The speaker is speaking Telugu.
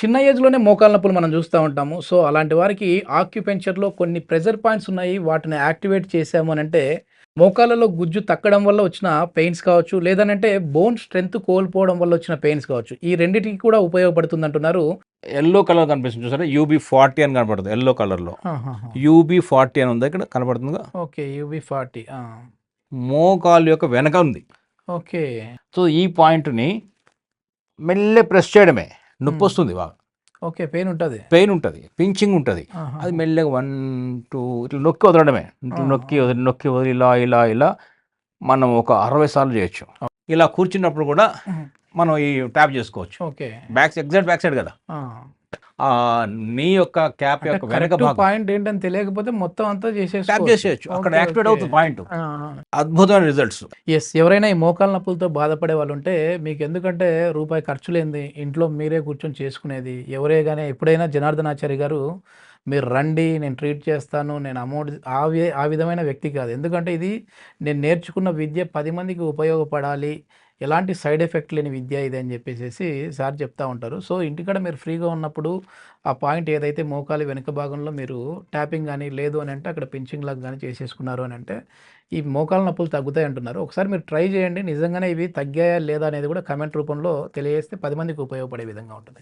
చిన్న ఏజ్‌లోనే మోకాళ్ళ నొప్పులు మనం చూస్తా ఉంటాము. సో, అలాంటి వారికి ఆక్యుపెంచర్‌లో కొన్ని ప్రెషర్ పాయింట్స్ ఉన్నాయి. వాటిని యాక్టివేట్ చేశాము అనంటే, మోకాళ్ళలో గుజ్జు తక్కడం వల్ల వచ్చిన పెయిన్స్ కావచ్చు, లేదనంటే బోన్ స్ట్రెంత్ కోల్పోవడం వల్ల వచ్చిన పెయిన్స్ కావచ్చు. ఈ రెండిటికి కూడా ఉపయోగపడుతుందంటున్నారు. యెల్లో కలర్ కనిపిస్తుంది చూసారా? యూబీ40 అని కనపడుతుంది యెల్లో కలర్‌లో. ఆహాహా! యూబీ40 అని ఉందా ఇక్కడ కనపడుతుందిగా? ఓకే. యూబీ40. ఆ! మోకాలు యొక్క వెనక ఉంది. ఓకే. సో, ఈ పాయింట్‌ని మెల్లగా ప్రెస్ చేయడమే. హ్మ్. నొప్పొస్తుంది బాగా. ఓకే. పెయిన్ ఉంటది. పెయిన్ ఉంటది. పించింగ్ ఉంటది. ఆహాహా! అది మెల్లగా 1, 2 ఇట్లా నొక్కి వదలడమే. ఇట్లా ఆ! నొక్కి వదిలి, నొక్కి వదిలి ఇలా మనం ఒక 60 సార్లు చేయొచ్చు. ఇలా కూర్చున్నప్పుడు కూడా హ్మ్. మనం ఈ ట్యాప్ చేసుకోవచ్చు. ఓకే. ఎగ్జాక్ట్ బ్యాక్ సైడ్ కదా! ఆ! నీ యొక్క క్యాప్ అంటే యొక్క వెనక కరెక్ట్ భాగం పాయింట్ ఏంటని తెలియకపోతే మొత్తం అంతా ట్యాప్ చేసేసుకోవచ్చు. చేసేయొచ్చు. అక్కడ ఓకే. Activate okay. అవుతుంది పాయింట్. ఆ! అద్భుతమైన రిజల్ట్స్. యెస్. ఎవరైనా ఈ మోకాళ్ళ నొప్పులతో బాధపడే వాళ్ళుంటే మీకెందుకంటే రూపాయి ఖర్చు లేనిది ఇంట్లో మీరే కూర్చొని చేసుకునేది. ఎవరే గాని ఎప్పుడైనా జనార్దనాచారి గారు మీరు రండి నేను ట్రీట్ చేస్తాను. నేను అమౌంట్ ఆ విధమైన వ్యక్తి కాదు. ఎందుకంటే ఇది నేను నేర్చుకున్న విద్య 10 మందికి ఉపయోగపడాలి. ఎలాంటి సైడ్ ఎఫెక్ట్ లేని విద్య ఇది అని చెప్పేసేసి సార్ చెప్తా ఉంటారు. సో, ఇంటికాడ మీరు ఫ్రీగా ఉన్నప్పుడు ఆ పాయింట్ ఏదైతే మోకాలి వెనుక భాగంలో మీరు ట్యాపింగ్ గాని లేదు అనంటే అక్కడ పించింగ్ లాగా గాని చేసేసుకున్నారు అనంటే ఈ మోకాళ్ళ నొప్పులు తగ్గుతాయి అంటున్నారు. ఒకసారి మీరు ట్రై చేయండి. నిజంగానే ఇవి తగ్గాయా లేదా అనేది కూడా కామెంట్ రూపంలో తెలియజేస్తే 10 మందికి ఉపయోగపడే విధంగా ఉంటుంది.